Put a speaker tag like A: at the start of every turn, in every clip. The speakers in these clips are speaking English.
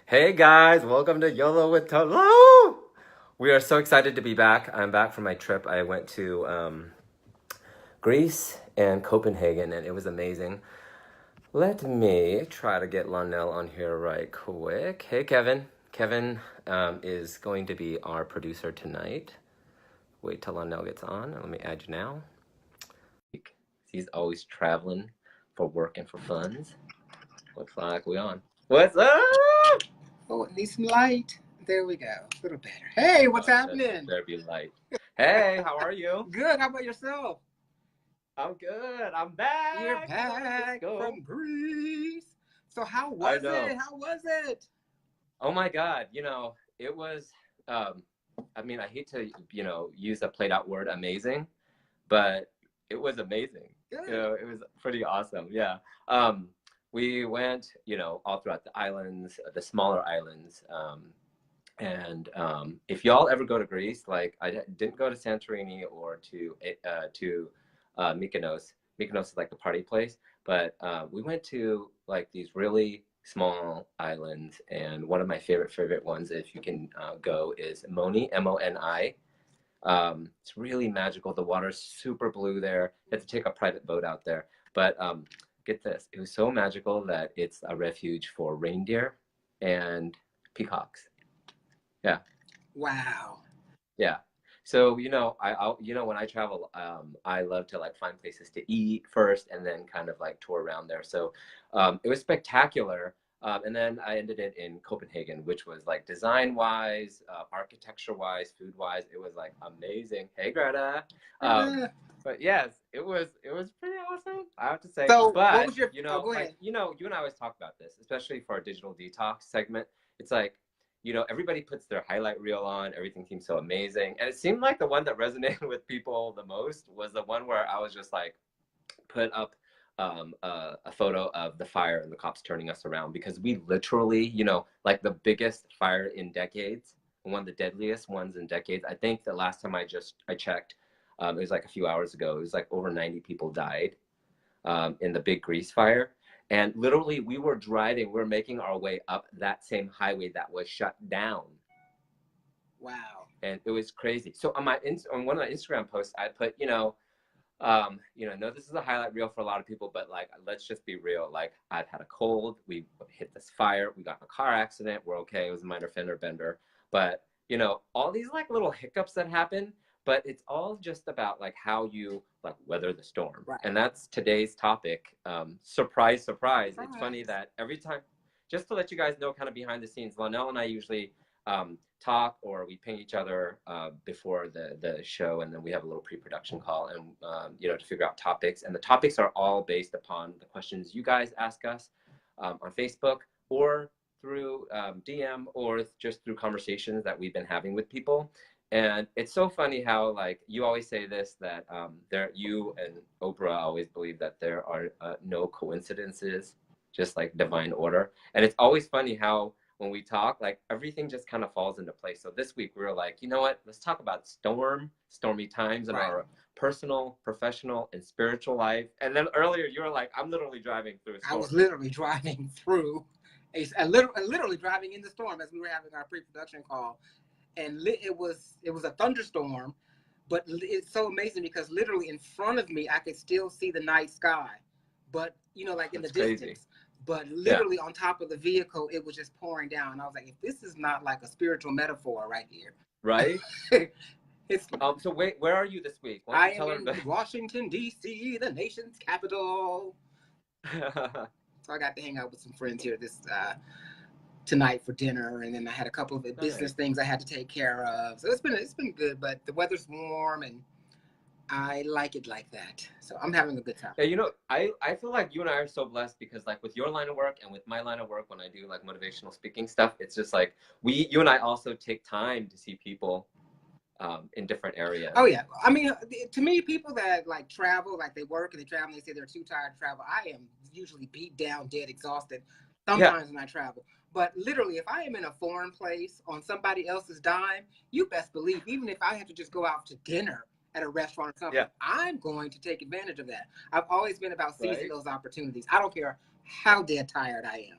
A: Hey guys, welcome to YOLO with ToLo. We are so excited to be back. I'm back from my trip. I went to Greece and Copenhagen, and it was amazing. Let me try to get Lonnell on here right quick. Hey Kevin. Kevin is going to be our producer tonight. Wait till Lonnell gets on. Let me add you now. He's always traveling for work and for funds. Looks like we on. What's up?
B: Oh, it needs some light. There we go. A little better. Hey, what's happening?
A: There be light. Hey, how are you?
B: Good. How about yourself?
A: I'm good. I'm back.
B: You're back from Greece. So how was it? How was it?
A: Oh my God. It was, I hate to, use a played out word, amazing, but it was amazing.
B: Good.
A: It was pretty awesome. Yeah. We went, all throughout the islands, the smaller islands. And if y'all ever go to Greece, like I didn't go to Santorini or to Mykonos. Mykonos is like the party place, but we went to like these really small islands, and one of my favorite ones, if you can go, is Moni, M-O-N-I. It's really magical. The water's super blue there. You have to take a private boat out there, but get this, it was so magical that it's a refuge for reindeer and peacocks. Yeah.
B: Wow.
A: Yeah. So, when I travel, I love to like find places to eat first and then kind of like tour around there. So, it was spectacular. And then I ended it in Copenhagen, which was like design wise, architecture wise, food wise. It was like amazing. Hey, Greta. But yes, it was pretty awesome, I have to say.
B: So,
A: but
B: what was your?
A: you
B: go ahead.
A: like you and I always talk about this, especially for our digital detox segment. It's like, everybody puts their highlight reel on. Everything seems so amazing. And it seemed like the one that resonated with people the most was the one where I was just like, put up a photo of the fire and the cops turning us around, because we literally, like the biggest fire in decades, one of the deadliest ones in decades. I think the last time I checked, it was like a few hours ago. It was like over 90 people died in the big Grease fire. And literally, we were making our way up that same highway that was shut down.
B: Wow.
A: And it was crazy. So on one of my Instagram posts, I put, no, this is a highlight reel for a lot of people, but like, let's just be real. Like, I've had a cold. We hit this fire. We got in a car accident. We're okay. It was a minor fender bender. But, all these like little hiccups that happen, but it's all just about like how you like weather the storm.
B: Right.
A: And that's today's topic. Surprise, surprise. It's funny that every time, just to let you guys know, kind of behind the scenes, Lonnell and I usually talk, or we ping each other before the show, and then we have a little pre-production call, and to figure out topics. And the topics are all based upon the questions you guys ask us on Facebook, or through DM, or just through conversations that we've been having with people. And it's so funny how, like, you always say this, that you and Oprah always believe that there are no coincidences, just like divine order. And it's always funny how when we talk, like, everything just kind of falls into place. So this week we were like, you know what? Let's talk about stormy times in our personal, professional, and spiritual life. And then earlier you were like, I'm literally driving through a storm.
B: I was literally driving through literally driving in the storm as we were having our pre-production call. And it was a thunderstorm, but it's so amazing because literally in front of me, I could still see the night sky, but like in the distance, but literally on top of the vehicle, it was just pouring down. I was like, if this is not like a spiritual metaphor right here.
A: Right? So wait, where are you this week?
B: I am in Washington, D.C., the nation's capital. So I got to hang out with some friends here tonight for dinner, and then I had a couple of business things I had to take care of. So it's been good, but the weather's warm and I like it like that. So I'm having a good time.
A: Yeah, I feel like you and I are so blessed, because like with your line of work and with my line of work, when I do like motivational speaking stuff, it's just like you and I also take time to see people in different areas.
B: Oh yeah. I mean, to me, people that like travel, like they work and they travel and they say they're too tired to travel, I am usually beat down, dead, exhausted sometimes when I travel. But literally, if I am in a foreign place on somebody else's dime, you best believe, even if I have to just go out to dinner at a restaurant or something, I'm going to take advantage of that. I've always been about seizing those opportunities. I don't care how dead tired I am.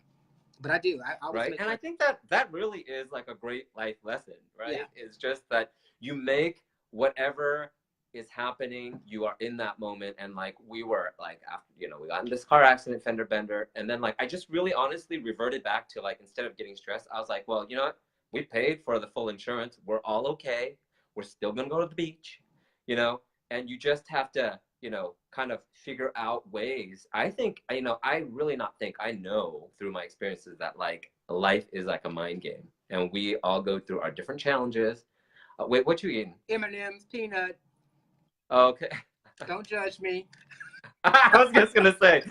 B: But I do. I always
A: right.
B: make
A: And I think that really is like a great life lesson, right?
B: Yeah.
A: It's just that you make whatever is happening, you are in that moment. And like we were like, after, you know, we got in this car accident, fender bender, and then like I just really honestly reverted back to like, instead of getting stressed, I was like, well, you know what, we paid for the full insurance, we're all okay, we're still gonna go to the beach, you know. And you just have to, you know, kind of figure out ways. I think, you know, I really not think, I know through my experiences that like life is like a mind game, and we all go through our different challenges. Wait, what you eating?
B: M&M's, peanut.
A: Okay.
B: Don't judge me.
A: I was just gonna say,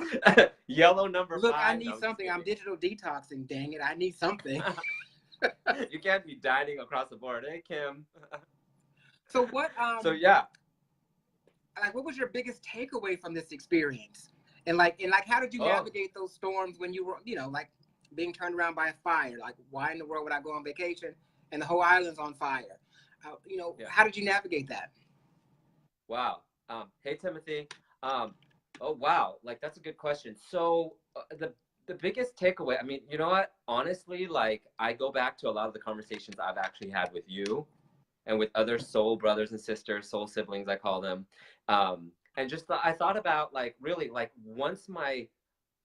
A: yellow number
B: Look,
A: 5.
B: I need something. I'm digital detoxing. Dang it, I need something.
A: You can't be dining across the board, hey Kim.
B: So what?
A: So yeah.
B: Like, what was your biggest takeaway from this experience? And how did you navigate those storms when you were, you know, like being turned around by a fire? Like, why in the world would I go on vacation and the whole island's on fire? You know, how did you navigate that?
A: Wow. Hey Timothy. Oh wow, like that's a good question. So the biggest takeaway, I mean, you know what? Honestly, like I go back to a lot of the conversations I've actually had with you and with other soul brothers and sisters, soul siblings, I call them. And just I thought about like really like once my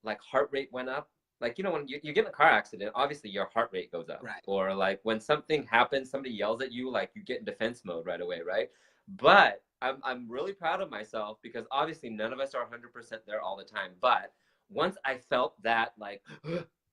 A: like heart rate went up, like, you know, when you get in a car accident, obviously your heart rate goes up.
B: Right.
A: Or like when something happens, somebody yells at you, like you get in defense mode right away, right? But I'm really proud of myself because obviously none of us are 100% there all the time. But once I felt that, like,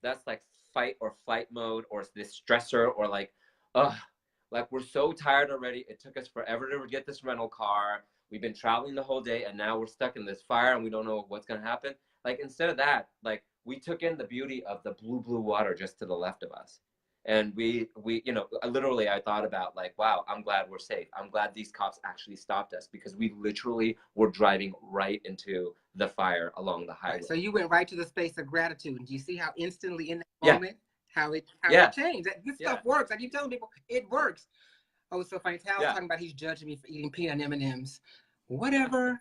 A: that's like fight or flight mode or this stressor or like, like we're so tired already. It took us forever to get this rental car. We've been traveling the whole day and now we're stuck in this fire and we don't know what's going to happen. Like instead of that, like we took in the beauty of the blue water just to the left of us. And we, you know, literally I thought about like, wow, I'm glad we're safe. I'm glad these cops actually stopped us because we literally were driving right into the fire along the highway.
B: Right, so you went right to the space of gratitude. And do you see how instantly in that moment, how it changed? This stuff works. I keep telling people it works. Oh, it's so funny. Tal's talking about he's judging me for eating peanut M&Ms. Whatever.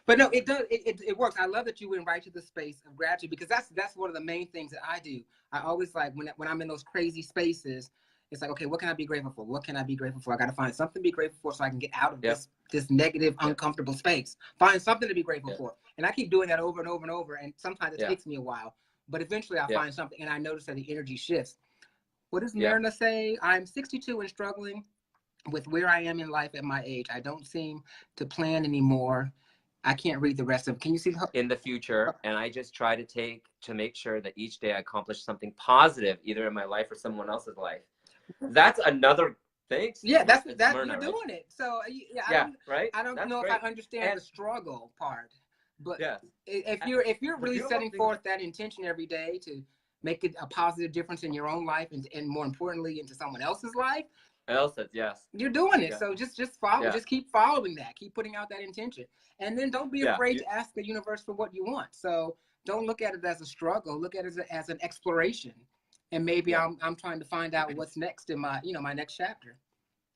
B: But no, it does. It works. I love that you went right to the space of gratitude because that's one of the main things that I do. I always like when I'm in those crazy spaces, it's like, okay, what can I be grateful for? What can I be grateful for? I got to find something to be grateful for so I can get out of this negative, uncomfortable space. Find something to be grateful for. And I keep doing that over and over and over. And sometimes it takes me a while, but eventually I'll find something and I notice that the energy shifts. What does Myrna say? I'm 62 and struggling with where I am in life at my age. I don't seem to plan anymore. I can't read the rest of it. Can you see
A: in the future? And I just try to make sure that each day I accomplish something positive, either in my life or someone else's life. That's another thing.
B: Yeah, that's Myrna, you're doing it. So
A: right.
B: I don't know if I understand the struggle part, but if you're really setting forth that intention every day to make it a positive difference in your own life and more importantly into someone else's life.
A: Yes.
B: You're doing it. So just follow, just keep following that. Keep putting out that intention. And then don't be afraid to ask the universe for what you want. So don't look at it as a struggle. Look at it as an exploration. And maybe I'm trying to find out what's next in my, my next chapter.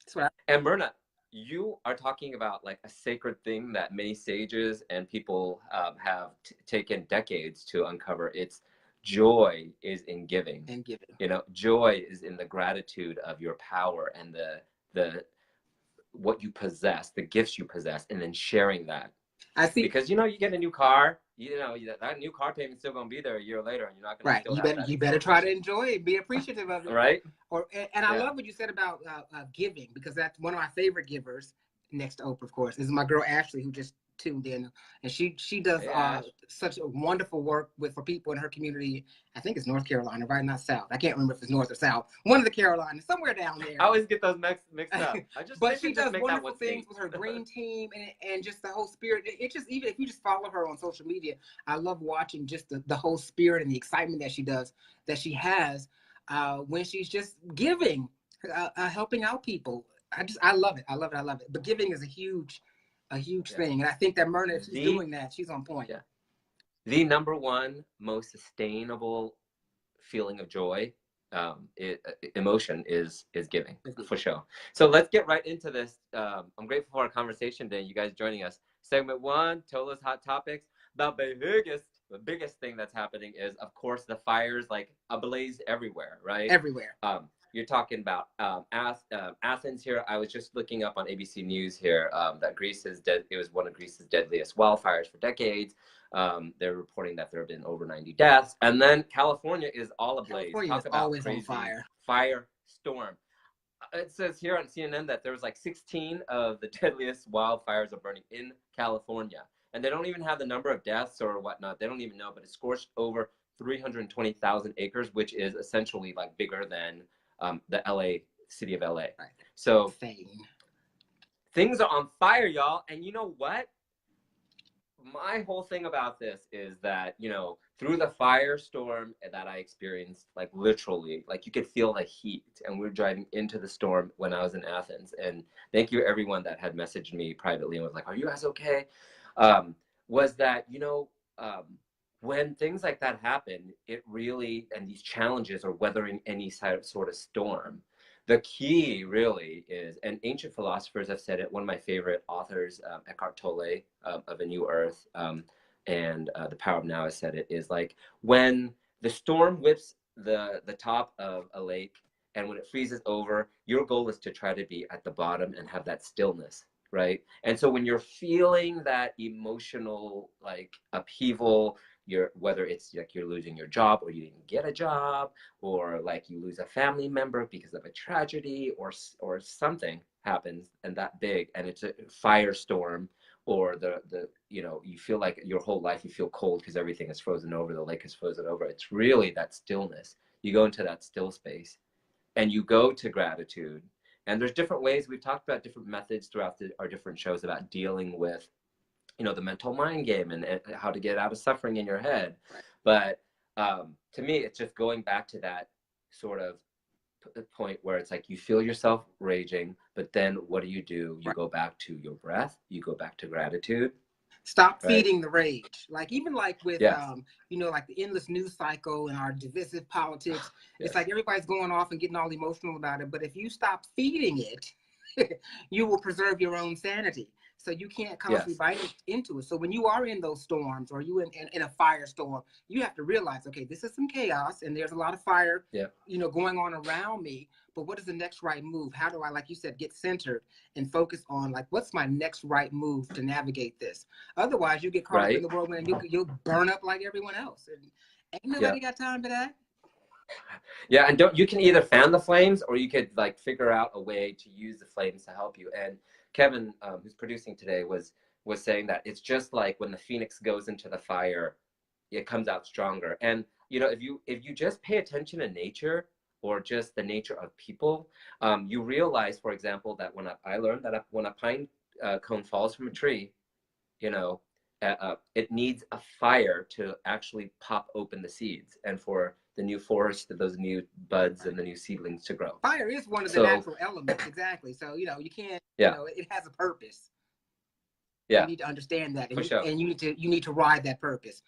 B: That's what
A: And Myrna, you are talking about like a sacred thing that many sages and people have taken decades to uncover. It's joy is in giving.
B: And giving.
A: You know, joy is in the gratitude of your power and the what you possess, the gifts you possess, and then sharing that.
B: I see.
A: Because you get a new car, that new car payment's still gonna be there a year later, and you're not gonna.
B: Right. You better try to enjoy it. Be appreciative of it.
A: Right.
B: And I love what you said about giving because that's one of my favorite givers. Next to Oprah, of course, is my girl Ashley, who just tuned in, and she does such a wonderful work for people in her community. I think it's North Carolina, right? Not South. I can't remember if it's North or South. One of the Carolinas, somewhere down there.
A: I always get those mixed up.
B: But she does wonderful things with her green team and just the whole spirit. It just, even if you just follow her on social media, I love watching just the whole spirit and the excitement that she has when she's just giving, helping out people. I love it. I love it. But giving is a huge thing. And I think that Myrna, if she's doing that, she's on point.
A: Yeah. The number one most sustainable feeling of joy, emotion is giving, for sure. So let's get right into this. I'm grateful for our conversation today, you guys joining us. Segment 1, ToLo's Hot Topics, the biggest the biggest thing that's happening is, of course, the fires like ablaze everywhere, right?
B: Everywhere.
A: You're talking about Athens here. I was just looking up on ABC News here that Greece is dead. It was one of Greece's deadliest wildfires for decades. They're reporting that there have been over 90 deaths. And then California is all ablaze.
B: California is always on fire.
A: Fire storm. It says here on CNN that there was like 16 of the deadliest wildfires are burning in California. And they don't even have the number of deaths or whatnot. They don't even know, but it's scorched over 320,000 acres, which is essentially like bigger than the city of LA.
B: Right.
A: So
B: Insane.
A: Things are on fire, y'all. And you know what? My whole thing about this is that, you know, through the firestorm that I experienced, like literally, like you could feel the heat, and we were driving into the storm when I was in Athens. And thank you everyone that had messaged me privately and was like, are you guys okay? Was that, you know, when things like that happen, it really, and these challenges are weathering any sort of storm, the key really is, and ancient philosophers have said it, one of my favorite authors, Eckhart Tolle of A New Earth, and The Power of Now has said it, is like when the storm whips the top of a lake and when it freezes over, your goal is to try to be at the bottom and have that stillness, right? And so when you're feeling that emotional like upheaval, whether it's like you're losing your job or you didn't get a job, or like you lose a family member because of a tragedy, or something happens and that big, and it's a firestorm, or the you know, you feel like your whole life you feel cold because everything is frozen over, the lake is frozen over. It's really that stillness. You go into that still space and you go to gratitude. And there's different ways. We've talked about different methods throughout our different shows about dealing with, you know, the mental mind game and how to get out of suffering in your head.
B: Right.
A: But to me, it's just going back to that sort of point where it's like you feel yourself raging, but then what do? You
B: Right.
A: go back to your breath, you go back to gratitude.
B: Stop feeding the rage. Like even like with
A: Yes.
B: you know, like the endless news cycle and our divisive politics.
A: Yes.
B: It's like everybody's going off and getting all emotional about it. But if you stop feeding it, you will preserve your own sanity. So you can't constantly bite into it. So when you are in those storms, or you in a firestorm, you have to realize, okay, this is some chaos and there's a lot of fire, you know, going on around me. But what is the next right move? How do I, like you said, get centered and focus on like, what's my next right move to navigate this? Otherwise, you get caught up in the whirlwind and you'll burn up like everyone else. And ain't nobody got time for that.
A: Yeah, and you can either fan the flames, or you could like figure out a way to use the flames to help you. And Kevin, who's producing today, was saying that it's just like when the phoenix goes into the fire, it comes out stronger. And you know, if you just pay attention to nature, or just the nature of people, you realize, for example, that when I learned that when a pine cone falls from a tree, you know, it needs a fire to actually pop open the seeds and for the new forest, those new buds and the new seedlings to grow.
B: Fire is one of the natural elements, exactly. So, you know, you can't, you know, it has a purpose. You need to understand that, and you need to ride that purpose.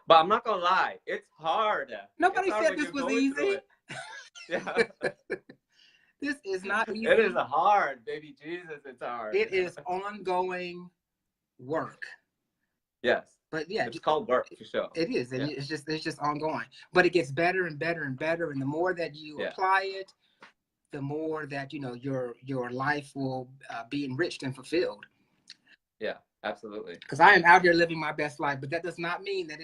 A: But I'm not gonna lie, it's hard.
B: Nobody said this was easy.
A: Yeah.
B: This is not easy.
A: It is hard, baby Jesus, it's hard.
B: It is ongoing work.
A: Yes.
B: But yeah,
A: it's called work for sure.
B: It is, and it's just ongoing. But it gets better and better and better, and the more that you apply it, the more that, you know, your life will be enriched and fulfilled.
A: Yeah, absolutely.
B: Because I am out here living my best life, but that does not mean that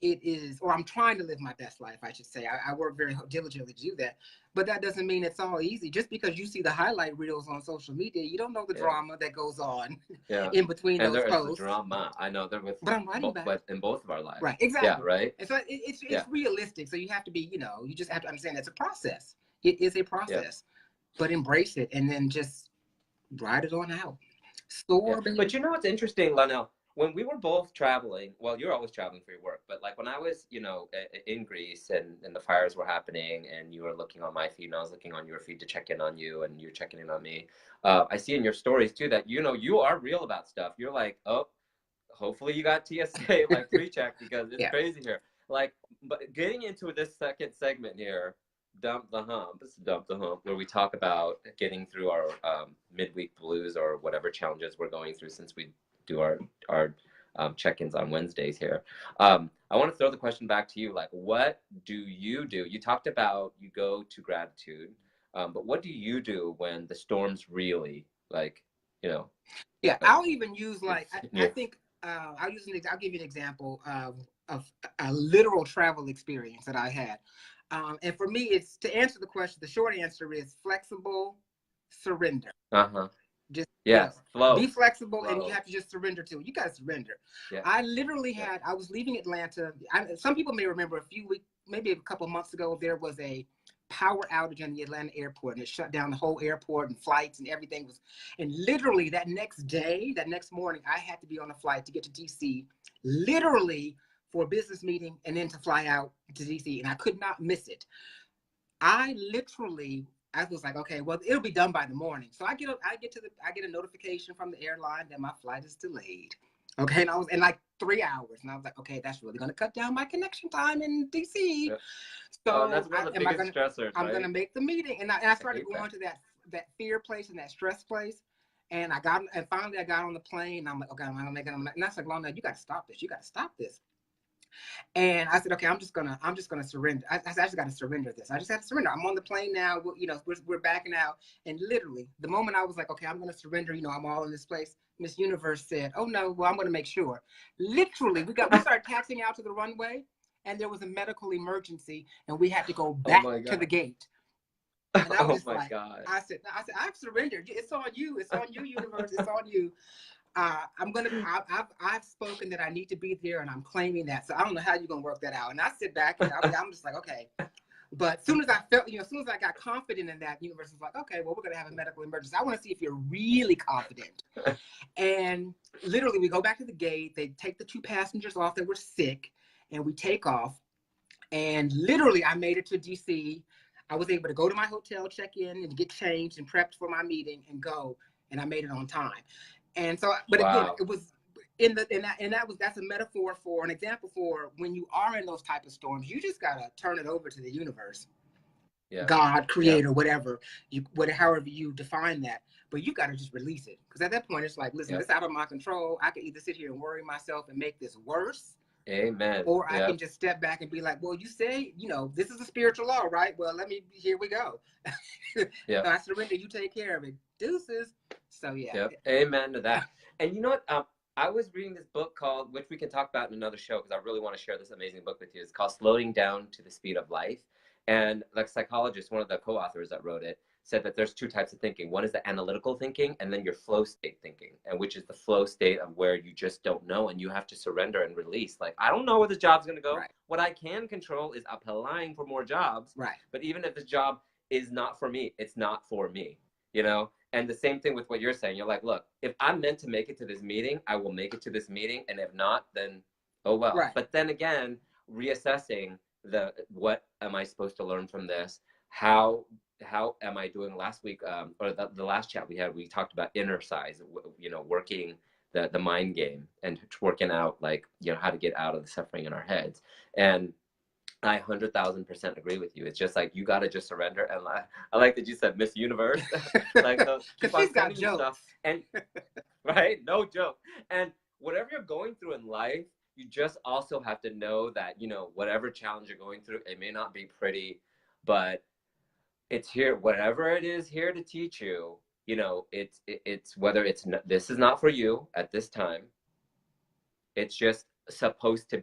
B: it is, or I'm trying to live my best life, I should say. I work very diligently to do that, but that doesn't mean it's all easy. Just because you see the highlight reels on social media, you don't know the drama that goes on in between those posts.
A: And there is drama. I know there was,
B: but I'm writing about it
A: in both of our lives.
B: Right, exactly.
A: Yeah, right.
B: And so it's realistic. So you have to be, you know, you just have to understand it's a process. It is a process, but embrace it and then just ride it on out.
A: But you know what's interesting, Lonnell? When we were both traveling, well, you're always traveling for your work, but like when I was, you know, in Greece and the fires were happening and you were looking on my feed and I was looking on your feed to check in on you and you're checking in on me, I see in your stories too that, you know, you are real about stuff. You're like, oh, hopefully you got TSA like pre-check because it's crazy here. Like, but getting into this second segment here, Dump the Hump, where we talk about getting through our midweek blues or whatever challenges we're going through since we do our check-ins on Wednesdays here. I want to throw the question back to you. Like, what do? You talked about you go to gratitude, but what do you do when the storms really, like, you know?
B: Yeah, I'll even use, like,
A: Yeah.
B: I think I'll give you an example of a literal travel experience that I had. And for me, it's, to answer the question, the short answer is flexible surrender. Just,
A: yes, flow.
B: Be flexible,
A: flow.
B: And you have to just surrender to it. You got to surrender.
A: Yeah.
B: I literally I was leaving Atlanta. Some people may remember maybe a couple months ago, there was a power outage in the Atlanta airport, and it shut down the whole airport, and flights and everything and literally that next morning, I had to be on a flight to get to DC, literally for a business meeting, and then to fly out to DC, and I could not miss it. I was like, okay, well, it'll be done by the morning. So I get a notification from the airline that my flight is delayed. Okay, and I was in like 3 hours, and I was like, okay, that's really going to cut down my connection time in DC.
A: Yep.
B: So
A: that's one of the biggest stressors.
B: I'm going to make the meeting, and I started going to that fear place and that stress place, and finally I got on the plane, and I'm like, okay, I'm going to make it. And I said, Lonnell, you got to stop this. You got to stop this. And I said, okay, I'm just gonna surrender. I just got to surrender this. I just have to surrender. I'm on the plane now. We're backing out. And literally, the moment I was like, okay, I'm gonna surrender. I'm all in this place. Miss Universe said, oh no, well, I'm gonna make sure. Literally, we started taxiing out to the runway, and there was a medical emergency, and we had to go back to the gate. And I was God. I said, I've surrendered. It's on you. It's on you, Universe. It's on you. I've spoken that I need to be there, and I'm claiming that. So I don't know how you're gonna work that out. And I sit back, and I'm just like, okay. But as soon as I felt, as soon as I got confident in that, Universe was like, okay, well, we're gonna have a medical emergency. I want to see if you're really confident. And literally, we go back to the gate. They take the 2 passengers off that were sick, and we take off. And literally, I made it to DC. I was able to go to my hotel, check in, and get changed and prepped for my meeting, and go. And I made it on time. And so, but again, it was that's a metaphor for an example for when you are in those type of storms, you just gotta turn it over to the universe, God, creator, whatever however you define that. But you gotta just release it, because at that point it's like, listen, it's out of my control. I could either sit here and worry myself and make this worse.
A: Amen.
B: Or I can just step back and be like, well, you say, this is a spiritual law, right? Well, here we go. So I surrender, you take care of it. Deuces. So
A: Amen to that. And you know what? I was reading this book called, which we can talk about in another show, because I really want to share this amazing book with you. It's called Slowing Down to the Speed of Life. And like psychologist, one of the co-authors that wrote it, said that there's 2 types of thinking. One is the analytical thinking, and then your flow state thinking, and which is the flow state of where you just don't know, and you have to surrender and release. Like, I don't know where this job's going to go. Right. What I can control is applying for more jobs.
B: Right.
A: But even if this job is not for me, it's not for me, And the same thing with what you're saying. You're like, look, if I'm meant to make it to this meeting, I will make it to this meeting. And if not, then, oh, well. Right. But then again, reassessing what am I supposed to learn from this? How am I doing? Last week, or the last chat we had, we talked about inner size, working the mind game and working out, like, how to get out of the suffering in our heads. And I 100,000% agree with you. It's just like, you got to just surrender. And I like that you said Miss Universe. Like,
B: because she's got jokes.
A: Stuff. And, right? No joke. And whatever you're going through in life, you just also have to know that, whatever challenge you're going through, it may not be pretty, but it's here, whatever it is here to teach you, it's whether this is not for you at this time. It's just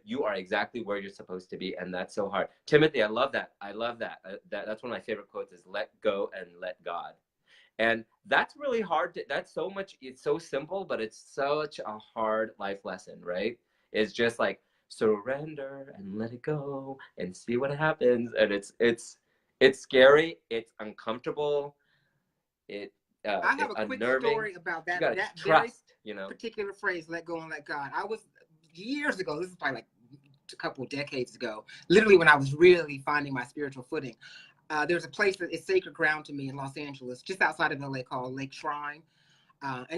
A: you are exactly where you're supposed to be. And that's so hard. Timothy, I love that. That's one of my favorite quotes, is let go and let God. And that's really hard. It's so simple, but it's such a hard life lesson, right? It's just like, surrender and let it go and see what happens. And it's scary. It's uncomfortable.
B: I have a quick story about that. That
A: trust,
B: very particular phrase, let go and let God. I was, years ago, this is probably like a couple decades ago, literally when I was really finding my spiritual footing. There's a place that is sacred ground to me in Los Angeles, just outside of LA, called Lake Shrine. And I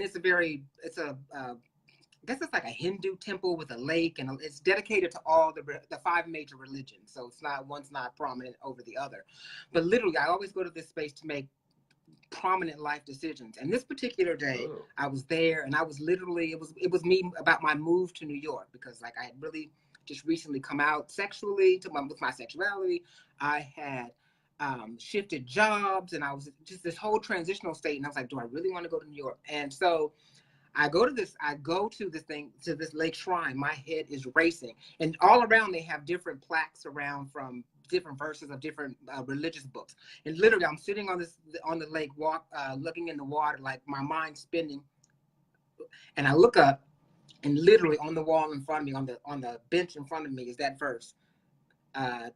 B: guess it's like a Hindu temple with a lake, and it's dedicated to all the 5 major religions. So one's not prominent over the other. But literally, I always go to this space to make prominent life decisions. And this particular day,
A: Ooh.
B: I was there, and I was literally, it was me about my move to New York, because like I had really just recently come out sexually with my sexuality. I had shifted jobs, and I was just this whole transitional state. And I was like, do I really want to go to New York? And so I go to this lake shrine. My head is racing, and all around they have different plaques around from different verses of different religious books. And literally, I'm sitting on the lake, looking in the water, like my mind spinning. And I look up, and literally on the wall in front of me, on the bench in front of me, is that verse,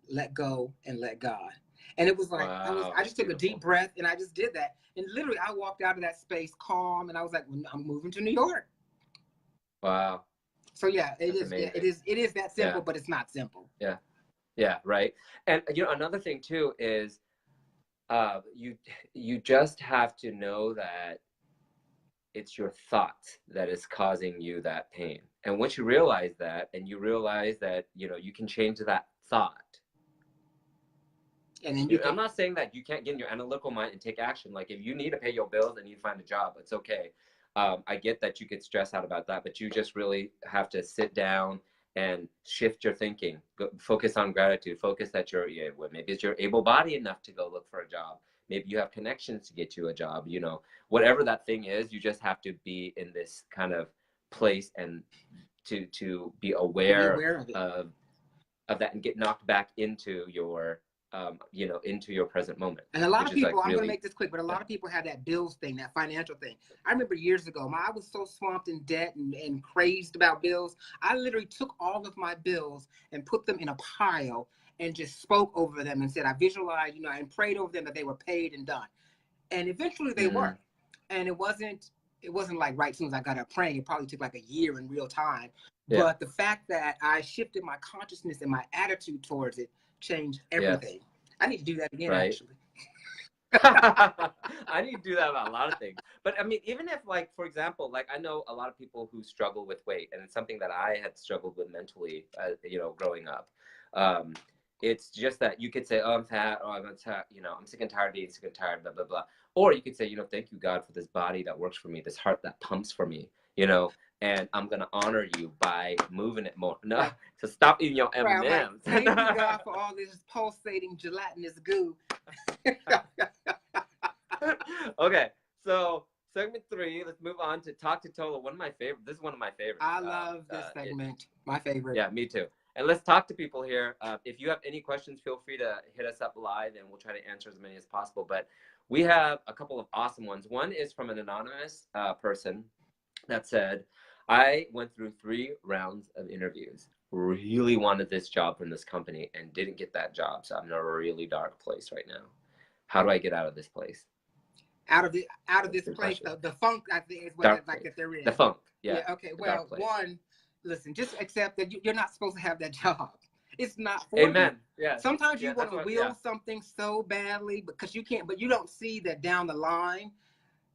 B: "Let go and let God." And it was like,
A: Wow,
B: I just took a deep breath, and I just did that. And literally, I walked out of that space calm, and I was like, I'm moving to New York.
A: Wow.
B: So yeah, it is that simple,
A: Yeah.
B: but it's not simple.
A: Yeah. Yeah. Right. And another thing too is, you just have to know that it's your thought that is causing you that pain. And once you realize that, and you realize that, you can change that thought.
B: And then
A: I'm not saying that you can't get in your analytical mind and take action. Like if you need to pay your bills and you find a job, it's okay. I get that you get stressed out about that, but you just really have to sit down and shift your thinking. Focus on gratitude. Focus that maybe you're able-bodied enough to go look for a job. Maybe you have connections to get you a job. Whatever that thing is, you just have to be in this kind of place and to be aware of that and get knocked back into your into your present moment.
B: And a lot of people, I'm going to make this quick, but a lot of people have that bills thing, that financial thing. I remember years ago, I was so swamped in debt and crazed about bills. I literally took all of my bills and put them in a pile and just spoke over them and said, I visualized, and prayed over them that they were paid and done. And eventually they were. And it wasn't like right as soon as I got up praying. It probably took like a year in real time. Yeah. But the fact that I shifted my consciousness and my attitude towards it changed everything. Yes. I need to do that again, actually.
A: I need to do that about a lot of things. But I mean, even if, like, for example, like I know a lot of people who struggle with weight, and it's something that I had struggled with mentally, growing up. It's just that you could say, oh, I'm fat, or I'm sick and tired of being sick and tired, blah, blah, blah. Or you could say, thank you, God, for this body that works for me, this heart that pumps for me, and I'm going to honor you by moving it more. No, so stop eating your M&Ms.
B: Like, thank you, God, for all this pulsating gelatinous goo.
A: Okay, so segment 3, let's move on to Talk to ToLo. This is one of my favorites.
B: I love this segment. My favorite.
A: Yeah, me too. And let's talk to people here. If you have any questions, feel free to hit us up live, and we'll try to answer as many as possible. But we have a couple of awesome ones. One is from an anonymous person that said, I went through 3 rounds of interviews, really wanted this job from this company, and didn't get that job. So I'm in a really dark place right now. How do I get out of this place?
B: Out of this place, the funk, I think, is what that they're in.
A: The funk, yeah.
B: Okay, well, one, listen, just accept that you're not supposed to have that job. It's not for
A: Amen.
B: you.
A: Yeah.
B: Sometimes you want to will something so badly because you can't, but you don't see that down the line,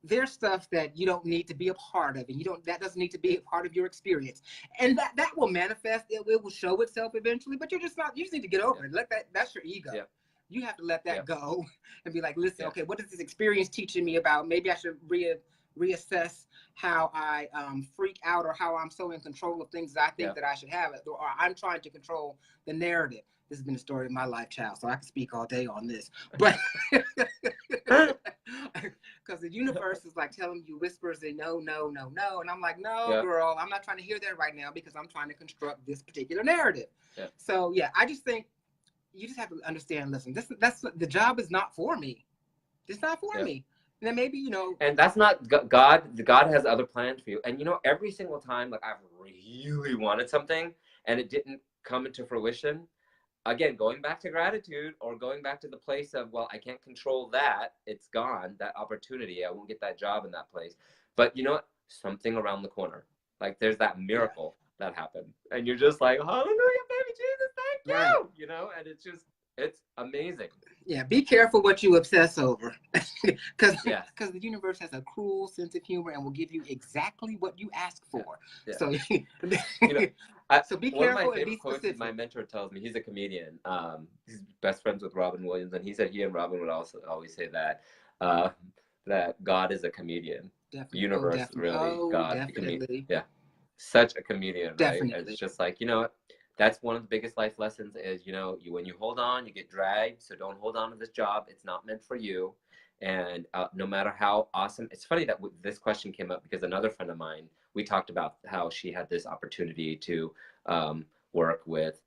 B: there's stuff that you don't need to be a part of, and that doesn't need to be a part of your experience. And that will manifest, it will show itself eventually, but you just need to get over it. That's your ego. Yeah. You have to let that go and be like, listen, okay, what is this experience teaching me about? Maybe I should reassess how I freak out, or how I'm so in control of things that I think that I should have, or I'm trying to control the narrative. This has been the story of my life, child, so I can speak all day on this. But because the universe is like telling you whispers and no, no, no, no. And I'm like, no, girl, I'm not trying to hear that right now, because I'm trying to construct this particular narrative. Yeah. So yeah, I just think you just have to understand, listen, the job is not for me. It's not for me. And then maybe,
A: and that's not God. God has other plans for you. And every single time, like, I've really wanted something and it didn't come into fruition, again, going back to gratitude, or going back to the place of, well, I can't control that. It's gone, that opportunity. I won't get that job in that place. But you know what? Something around the corner. Like, there's that miracle that happened. And you're just like, hallelujah, baby Jesus, thank you. And it's amazing.
B: Yeah, be careful what you obsess over. Because the universe has a cruel sense of humor and will give you exactly what you ask for. Yeah. So, so be careful and be specific.
A: My mentor tells me, he's a comedian. He's best friends with Robin Williams, and he said he and Robin would also always say that that God is a comedian.
B: Definitely.
A: Universe, really, God,
B: definitely.
A: yeah, such a comedian, right?
B: Definitely.
A: It's just like, you know, that's one of the biggest life lessons is, you know, when you hold on, you get dragged. So don't hold on to this job. It's not meant for you. And no matter how awesome, it's funny that this question came up because another friend of mine, we talked about how she had this opportunity to work with,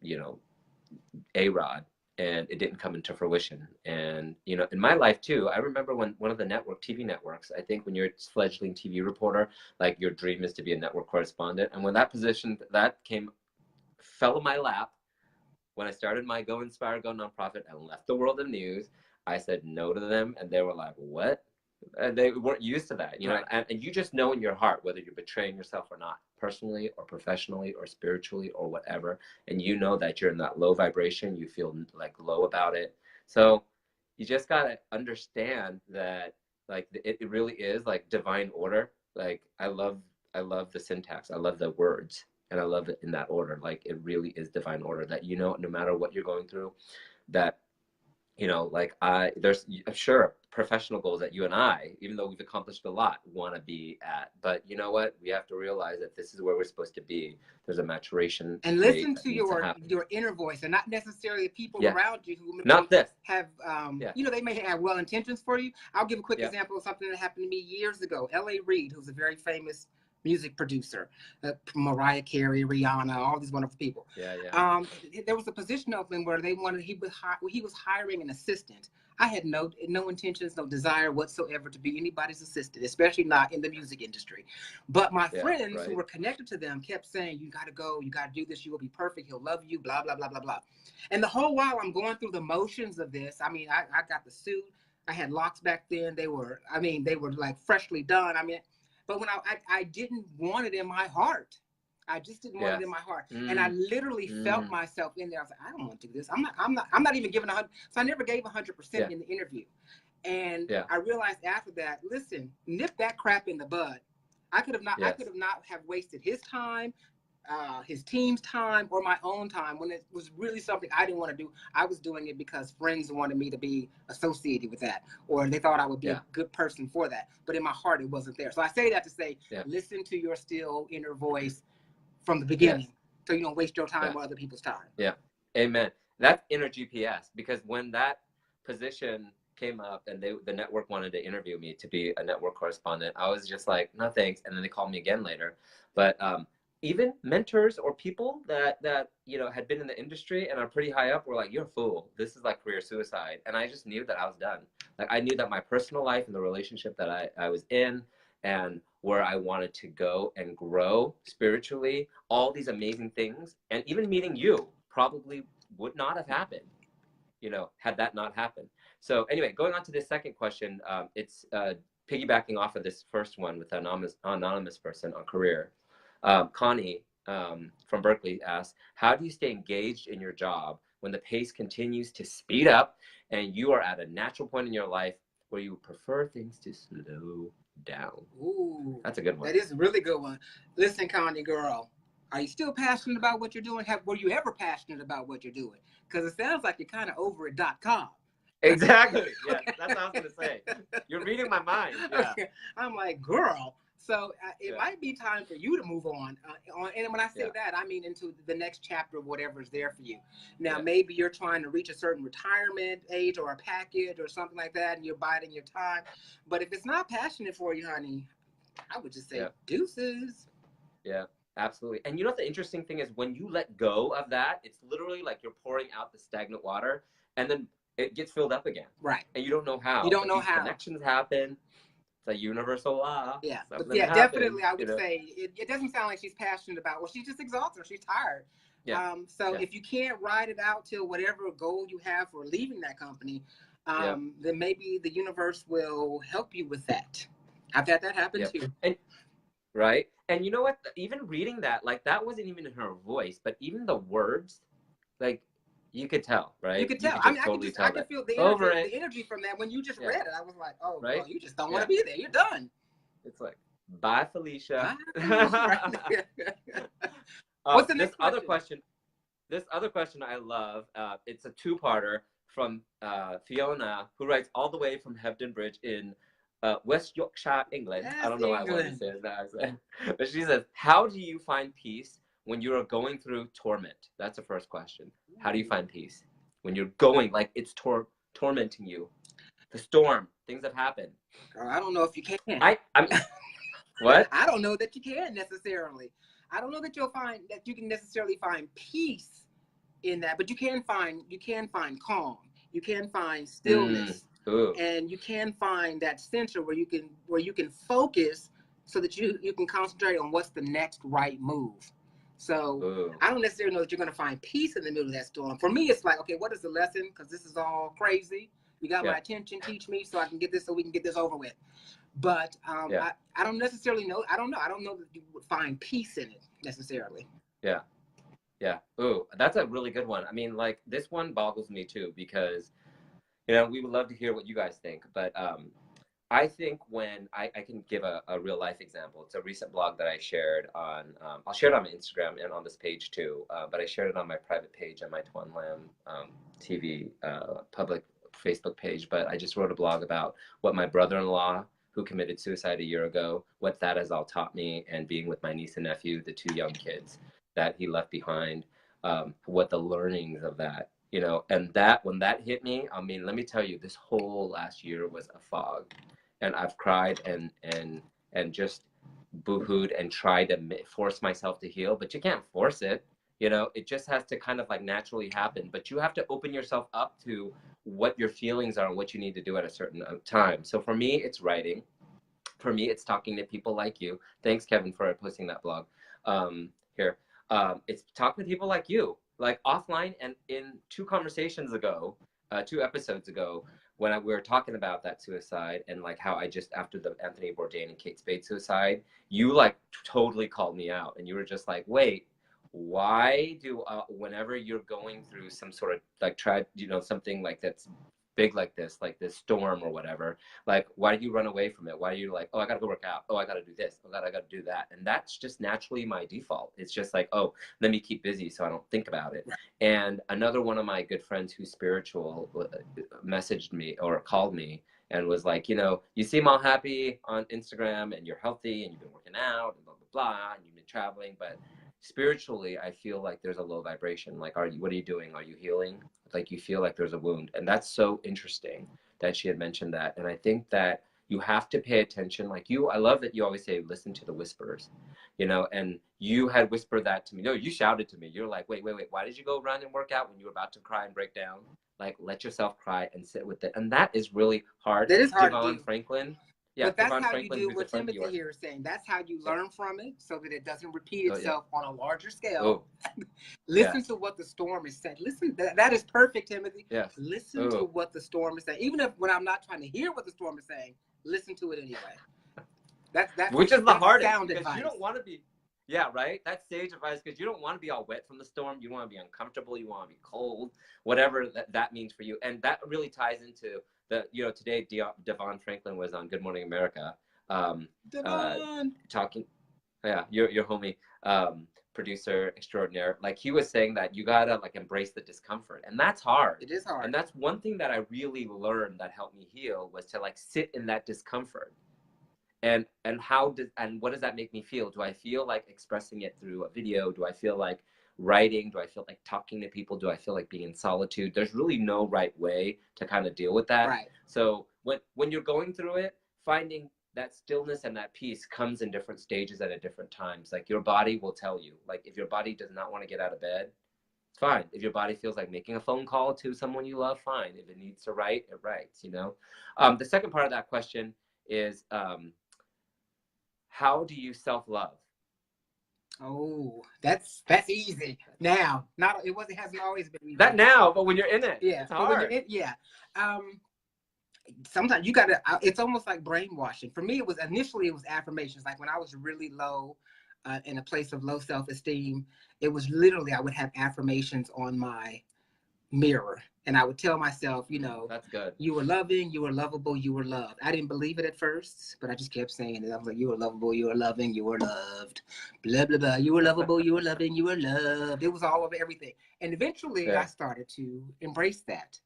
A: you know, A-Rod, and it didn't come into fruition. And, you know, in my life too, I remember when one of the TV networks, I think when you're a fledgling TV reporter, like your dream is to be a network correspondent. And when that position that fell in my lap, when I started my Go Inspire, Go nonprofit and left the world of news, I said no to them. And they were like, what? And they weren't used to that, you know,
B: Right.
A: and you just know in your heart whether you're betraying yourself or not, personally or professionally or spiritually or whatever. And you know that you're in that low vibration, you feel like low about it. So you just got to understand that, like, it really is like divine order. Like, I love the syntax, I love the words, and I love it in that order. Like, it really is divine order, that, you know, no matter what you're going through, that, you know, like, there's, sure, professional goals that you and I, even though we've accomplished a lot, want to be at. But you know what? We have to realize that this is where we're supposed to be. There's a maturation
B: and listen to your inner voice, and not necessarily the people around you who have you know, they may have well intentions for you. I'll give a quick example of something that happened to me years ago. L.A. Reid, who's a very famous music producer, Mariah Carey, Rihanna, all these wonderful people. There was a position open where he was hiring an assistant. I had no intentions, no desire whatsoever to be anybody's assistant, especially not in the music industry. But my friends who were connected to them kept saying, you got to go, you got to do this, you will be perfect, he'll love you, blah, blah, blah, blah, blah. And the whole while I'm going through the motions of this, I mean, I got the suit, I had locks back then, they were like freshly done. I mean, but when I didn't want it in my heart. I just didn't want it in my heart. And I literally felt myself in there. I was like, I don't want to do this. I'm not even giving 100. So I never gave 100% in the interview. And I realized after that, listen, nip that crap in the bud. I could have not have wasted his time, his team's time, or my own time when it was really something I didn't want to do. I was doing it because friends wanted me to be associated with that, or they thought I would be a good person for that. But in my heart, it wasn't there. So I say that to say, listen to your still inner voice from the beginning, so you don't waste your time or other people's time. Yeah,
A: amen. That's inner GPS, because when that position came up and the network wanted to interview me to be a network correspondent, I was just like, no thanks. And then they called me again later. But even mentors or people that you know had been in the industry and are pretty high up were like, you're a fool, this is like career suicide. And I just knew that I was done. Like, I knew that my personal life and the relationship that I was in, and where I wanted to go and grow spiritually, all these amazing things, and even meeting you probably would not have happened, you know, had that not happened. So anyway, going on to this second question, it's piggybacking off of this first one with an anonymous person on career. Connie from Berkeley asks, how do you stay engaged in your job when the pace continues to speed up and you are at a natural point in your life where you prefer things to slow down? Ooh, that's a good one.
B: That is a really good one. Listen, Connie girl, are you still passionate about what you're doing? Were you ever passionate about what you're doing? Because it sounds like you're kind of over it.com.
A: Exactly. Yeah, that's what I was going to say. You're reading my mind. Yeah.
B: Okay. I'm like, girl. So it might be time for you to move on. And when I say that, I mean into the next chapter of whatever is there for you. Now, maybe you're trying to reach a certain retirement age or a package or something like that, and you're biding your time. But if it's not passionate for you, honey, I would just say deuces.
A: Yeah, absolutely. And you know what the interesting thing is, when you let go of that, it's literally like you're pouring out the stagnant water, and then it gets filled up again.
B: Right.
A: And you don't know how.
B: You don't know how.
A: Connections happen. It's a universal law.
B: Yeah, but definitely I would say it doesn't sound like she's passionate about, well, she's just exhausted or she's tired. So if you can't ride it out till whatever goal you have for leaving that company, then maybe the universe will help you with that. I've had that happen too.
A: And, right. And you know what? Even reading that, like, that wasn't even in her voice, but even the words, like, you could tell, right?
B: You could tell. I mean, I could feel the energy from that. When you just read it, I was like, oh, well, you just don't want to be there. You're done.
A: It's like, bye, Felicia.
B: What's the next question?
A: This other question I love. It's a two-parter. from Fiona, who writes all the way from Hebden Bridge in West Yorkshire, England.
B: Yes,
A: I don't know why I wanted to say that, but she says, "How do you find peace when you are going through torment?" That's the first question. How do you find peace when you're going, like it's tormenting you? The storm, things have happened.
B: Girl, I don't know if you can.
A: I'm what?
B: I don't know that you can necessarily. I don't know that you can necessarily find peace in that, but you can find calm. You can find stillness, and you can find that center where you can focus so that you can concentrate on what's the next right move. So I don't necessarily know that you're going to find peace in the middle of that storm. For me, it's like, okay, what is the lesson? Because this is all crazy. You got my attention. Teach me so I can get this, so we can get this over with. But I don't necessarily know. I don't know that you would find peace in it necessarily.
A: Yeah. Yeah. Ooh, that's a really good one. I mean, like, this one boggles me too, because, you know, we would love to hear what you guys think. But I think when I can give a real life example. It's a recent blog that I shared on, I'll share it on my Instagram and on this page too. But I shared it on my private page on my Toan and Lonnell TV public Facebook page. But I just wrote a blog about what my brother-in-law, who committed suicide a year ago, what that has all taught me, and being with my niece and nephew, the two young kids that he left behind, what the learnings of that, you know, and that when that hit me, I mean, let me tell you, this whole last year was a fog, and I've cried and just boohooed and tried to force myself to heal, but you can't force it, you know, it just has to kind of like naturally happen, but you have to open yourself up to what your feelings are and what you need to do at a certain time. So for me, it's writing. For me, it's talking to people like you. Thanks, Kevin, for posting that blog here. It's talking to people like you, like offline. And in two episodes ago, when we were talking about that suicide and like how I just, after the Anthony Bourdain and Kate Spade suicide, you like totally called me out, and you were just like, wait, why do whenever you're going through some sort of like something like that's big like this storm or whatever, like, why do you run away from it? Why are you like, oh, I gotta go work out, oh, I gotta do this, oh God, I gotta do that? And that's just naturally my default. It's just like, oh, let me keep busy so I don't think about it. And another one of my good friends who's spiritual messaged me or called me and was like, you know, you seem all happy on Instagram and you're healthy and you've been working out and blah blah blah and you've been traveling, but spiritually, I feel like there's a low vibration. Like, what are you doing? Are you healing? Like, you feel like there's a wound. And that's so interesting that she had mentioned that. And I think that you have to pay attention. Like I love that you always say, listen to the whispers, you know, and you had whispered that to me. No, you shouted to me. You're like, wait, why did you go run and work out when you were about to cry and break down? Like, let yourself cry and sit with it. And that is really hard.
B: That is hard.
A: Devon Franklin. Yeah,
B: but that's how you do what Timothy here is saying. That's how you learn from it so that it doesn't repeat itself on a larger scale. Listen to what the storm is saying. Listen, that is perfect, Timothy.
A: Yes.
B: Listen to what the storm is saying. Even when I'm not trying to hear what the storm is saying, listen to it anyway.
A: Which is the hardest, because
B: advice.
A: You don't want to be, right? That's sage advice, because you don't want to be all wet from the storm. You want to be uncomfortable. You want to be cold, whatever that means for you. And that really ties into today Devon Franklin was on Good Morning America, talking, your homie, producer extraordinaire. Like, he was saying that you gotta like embrace the discomfort, and that's hard.
B: It is hard.
A: And that's one thing that I really learned that helped me heal, was to like sit in that discomfort. And what does that make me feel? Do I feel like expressing it through a video? Do I feel like writing? Do I feel like talking to people? Do I feel like being in solitude? There's really no right way to kind of deal with that.
B: Right.
A: So when you're going through it, finding that stillness and that peace comes in different stages and at different times. Like, your body will tell you. Like, if your body does not want to get out of bed, it's fine. If your body feels like making a phone call to someone you love, fine. If it needs to write, it writes, you know? The second part of that question is, how do you self-love?
B: Oh, that's easy now. Hasn't always been easy.
A: Not now, but when you're in it,
B: it's hard. Sometimes you gotta. It's almost like brainwashing. For me, it was affirmations. Like, when I was really low, in a place of low self-esteem, it was literally, I would have affirmations on my mirror, and I would tell myself, you know,
A: that's good. You
B: were loving, you were lovable, you were loved. I didn't believe it at first, but I just kept saying it. I was like, you were lovable, you were loving, you were loved, blah blah blah. You were lovable, you were loving, you were loved. It was all over everything, and eventually I started to embrace that.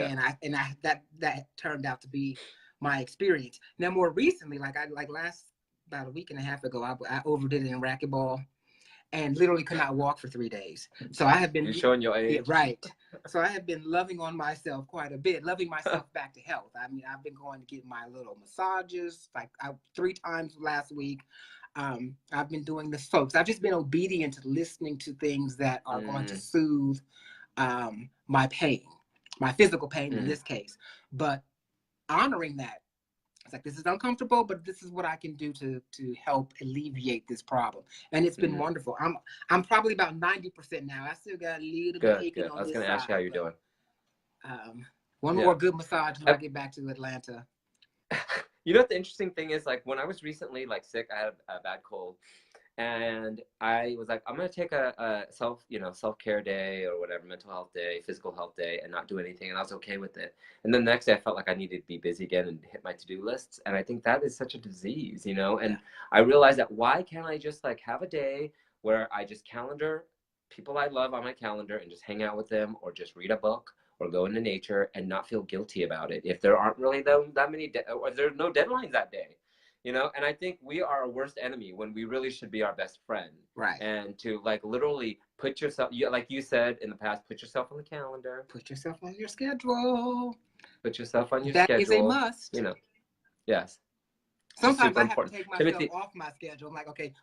B: And that turned out to be my experience. Now, more recently, like about a week and a half ago, I overdid it in racquetball and literally could not walk for 3 days. So I have been...
A: You're showing your age.
B: Yeah, right. So I have been loving on myself quite a bit, loving myself back to health. I mean, I've been going to get my little massages, like 3 times last week. I've been doing the soaps. I've just been obedient to listening to things that are going to soothe my pain, my physical pain in this case. But honoring that, it's like, this is uncomfortable, but this is what I can do to help alleviate this problem. And it's been wonderful. I'm probably about 90% now. I still got a little bit aching on this side.
A: I was going to ask you how you're doing.
B: One more good massage when I get back to Atlanta.
A: You know what the interesting thing is? Like, when I was recently like sick, I had a bad cold, and I was like, I'm gonna take a self-care day or whatever, mental health day, physical health day, and not do anything, and I was okay with it. And then the next day, I felt like I needed to be busy again and hit my to-do lists. And I think that is such a disease, you know. And I realized that, why can't I just like have a day where I just calendar people I love on my calendar and just hang out with them, or just read a book, or go into nature, and not feel guilty about it if there aren't really that many or there's no deadlines that day, you know. And I think we are our worst enemy when we really should be our best friend.
B: Right.
A: And to like literally put yourself, like you said in the past, put yourself on the calendar.
B: Put yourself on your schedule.
A: Put yourself on your schedule.
B: That is a must.
A: You know. Yes.
B: Sometimes I have to take myself off my schedule. I'm like, okay,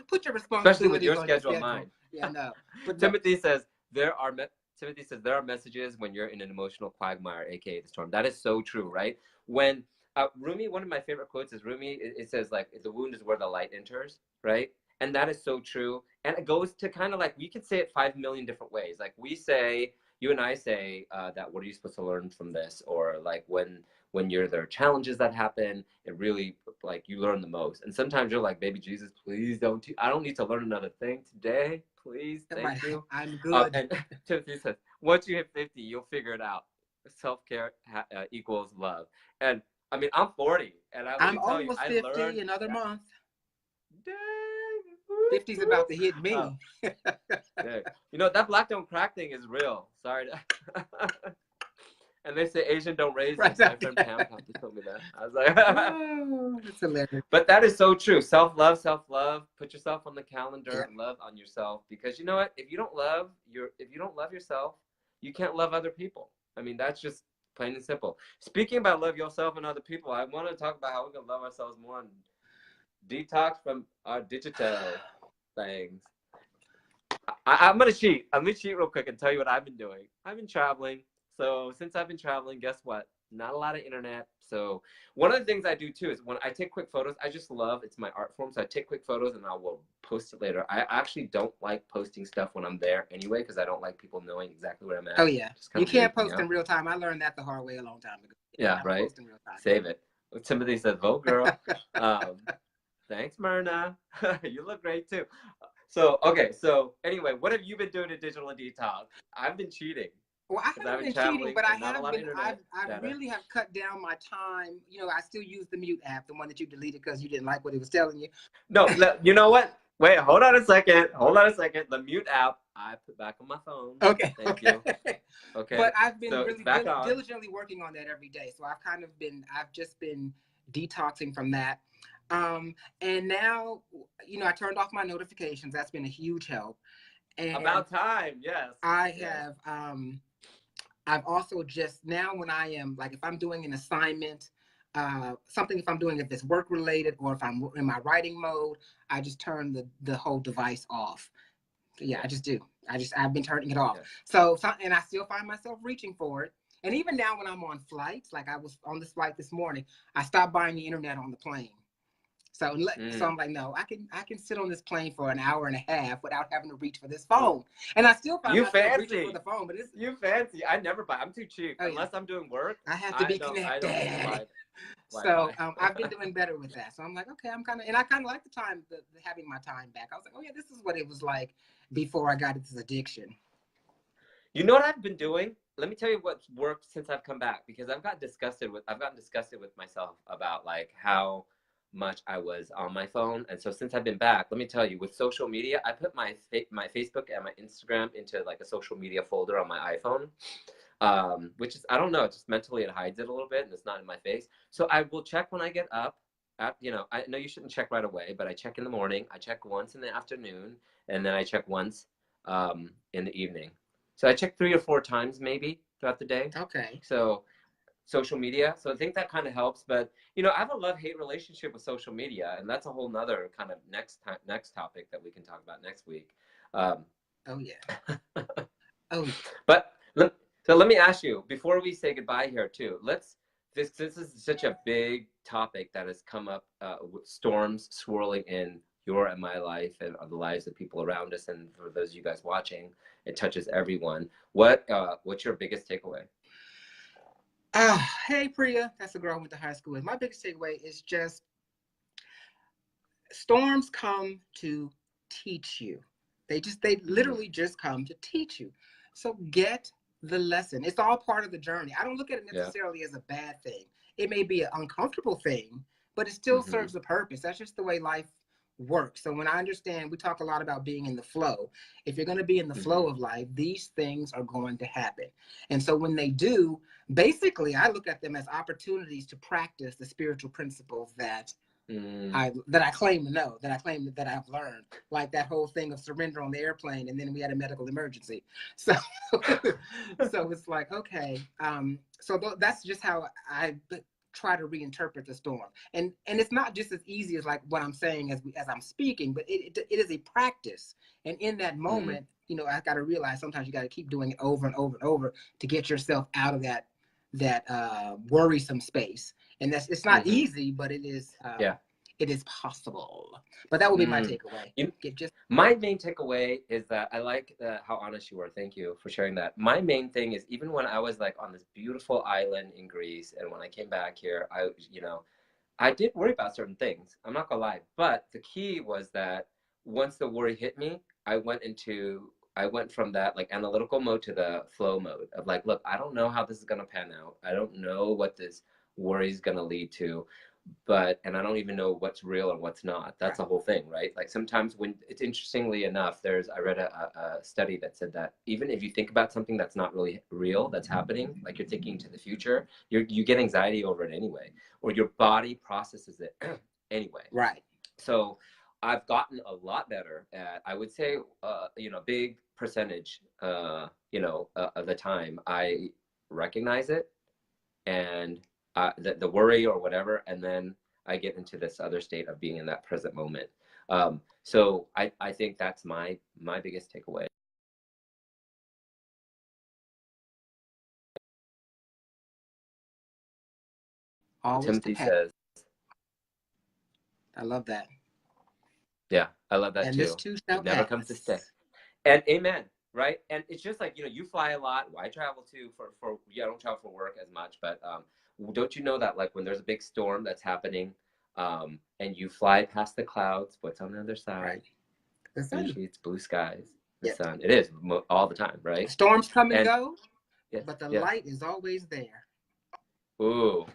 B: put your responsibilities
A: especially with your schedule and mine.
B: Yeah, no. But
A: Timothy says there are messages when you're in an emotional quagmire, aka the storm. That is so true, right? When Rumi, one of my favorite quotes is Rumi. It says like, the wound is where the light enters, right? And that is so true. And it goes to kind of like, we could say it 5 million different ways. Like you and I say that, what are you supposed to learn from this? Or like when there are challenges that happen, it really, like, you learn the most. And sometimes you're like, baby Jesus, please don't, I don't need to learn another thing today. Please, thank you.
B: I'm good.
A: And Timothy says, once you hit 50, you'll figure it out. Self-care equals love. And I mean, I'm 40, and
B: I'm almost 50 another month. Dang. 50's about to hit me.
A: You know, that black don't crack thing is real. Sorry. And they say Asian don't raise. Right. My friend Pam told me that. I was like,
B: oh, that's hilarious.
A: But that is so true. Self-love. Put yourself on the calendar and love on yourself. Because you know what? If you don't love yourself, you can't love other people. I mean, that's just plain and simple. Speaking about love yourself and other people, I want to talk about how we can love ourselves more and detox from our digital things. I'm gonna cheat. I'm gonna cheat real quick and tell you what I've been doing. I've been traveling. So since I've been traveling, guess what? Not a lot of internet. So one of the things I do too is when I take quick photos, I just love, it's my art form. So I take quick photos and I will post it later. I actually don't like posting stuff when I'm there anyway, because I don't like people knowing exactly where I'm at.
B: Oh yeah. You can't post in real time. I learned that the hard way a long time ago.
A: Yeah, right. Save it. Timothy says, vote girl. Thanks, Myrna. You look great too. So, okay. So anyway, what have you been doing to digital detox? I've been cheating.
B: Well, I haven't been cheating, but I really have cut down my time. You know, I still use the mute app, the one that you deleted because you didn't like what it was telling you.
A: No, you know what? Wait, hold on a second. The mute app, I put back on my phone.
B: Okay.
A: Thank you. Okay.
B: But I've been really diligently working on that every day. So I've just been detoxing from that. And now, you know, I turned off my notifications. That's been a huge help. And
A: about time, yes.
B: I've also just now, when I am like, if I'm doing an assignment, if I'm doing, if it's work related or if I'm in my writing mode, I just turn the whole device off. Yeah, I just do. I've been turning it off. Yeah. So, and I still find myself reaching for it. And even now when I'm on flights, like I was on this flight this morning, I stopped buying the internet on the plane. So I'm like, no, I can sit on this plane for an hour and a half without having to reach for this phone. And I still find myself reaching for the phone, but
A: you fancy. I never buy. I'm too cheap. Unless I'm doing work.
B: I have to be connected. So I've been doing better with that. So I'm like, okay, I kind of like the time, having my time back. I was like, oh yeah, this is what it was like before I got into this addiction.
A: You know what I've been doing? Let me tell you what's worked since I've come back, because I've gotten disgusted with myself about like how much I was on my phone. And so since I've been back, let me tell you, with social media, I put my Facebook and my Instagram into like a social media folder on my iPhone. which is, I don't know, just mentally it hides it a little bit and it's not in my face. So I will check when I get up. You know, I know you shouldn't check right away, but I check in the morning. I check once in the afternoon, and then I check once in the evening. So I check 3 or 4 times maybe throughout the day.
B: Okay.
A: So social media. So I think that kind of helps. But you know, I have a love-hate relationship with social media, and that's a whole nother kind of next topic that we can talk about next week.
B: Oh yeah. Oh.
A: But so let me ask you before we say goodbye here too. This is such a big topic that has come up, with storms swirling in your and my life and the lives of people around us, and for those of you guys watching, it touches everyone. What's your biggest takeaway?
B: Hey Priya, that's the girl I went to high school with. My biggest takeaway is just storms come to teach you. They literally just come to teach you. So get the lesson. It's all part of the journey. I don't look at it necessarily as a bad thing. It may be an uncomfortable thing, but it still serves a purpose. That's just the way life works. So when I understand, we talk a lot about being in the flow. If you're going to be in the flow of life, these things are going to happen. And so when they do, basically, I look at them as opportunities to practice the spiritual principles that I claim to know, that I've learned, like that whole thing of surrender on the airplane, and then we had a medical emergency. So, so it's like, okay, so that's just how I try to reinterpret the storm, and it's not just as easy as like what I'm saying as I'm speaking, but it is a practice, and in that moment, you know, I got to realize sometimes you got to keep doing it over and over and over to get yourself out of that worrisome space. And it's not easy, but it is it is possible. But that would be my takeaway.
A: My main takeaway is that I like how honest you were. Thank you for sharing that. My main thing is, even when I was like on this beautiful island in Greece, and when I came back here, I did worry about certain things. I'm not gonna lie, but the key was that once the worry hit me, I went from that like analytical mode to the flow mode of like, look, I don't know how this is gonna pan out. I don't know what this worry is gonna lead to, and I don't even know what's real and what's not. That's the whole thing, right? Like sometimes when it's, interestingly enough, I read a study that said that even if you think about something that's not really real, that's happening, like you're thinking to the future, you get anxiety over it anyway, or your body processes it anyway.
B: Right.
A: So I've gotten a lot better at, I would say, big percentage, of the time I recognize it and the worry or whatever, and then I get into this other state of being in that present moment. So I think that's my biggest takeaway.
B: Always
A: Timothy says.
B: I love that.
A: Yeah, I love that
B: and
A: too.
B: This too shall
A: it never
B: pass.
A: comes to stay. And amen, right? And it's just like, you fly a lot. I travel too I don't travel for work as much, but don't you know that like when there's a big storm that's happening, and you fly past the clouds, what's on the other side?
B: Right. The sun.
A: Usually it's blue skies, the sun. It is all the time, right?
B: Storms come and go, but the light is always there.
A: Ooh.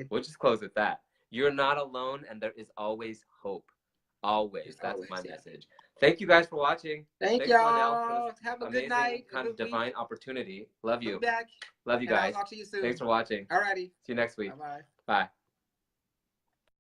A: We'll just close with that. You're not alone, and there is always hope. Always. That's my message. Thanks, you guys, for watching.
B: Thanks, y'all. Have a good night.
A: Kind of divine opportunity. Love you.
B: Back.
A: Love you guys.
B: I'll talk to you soon.
A: Thanks for watching.
B: Alrighty.
A: See you next week.
B: Bye-bye.
A: Bye.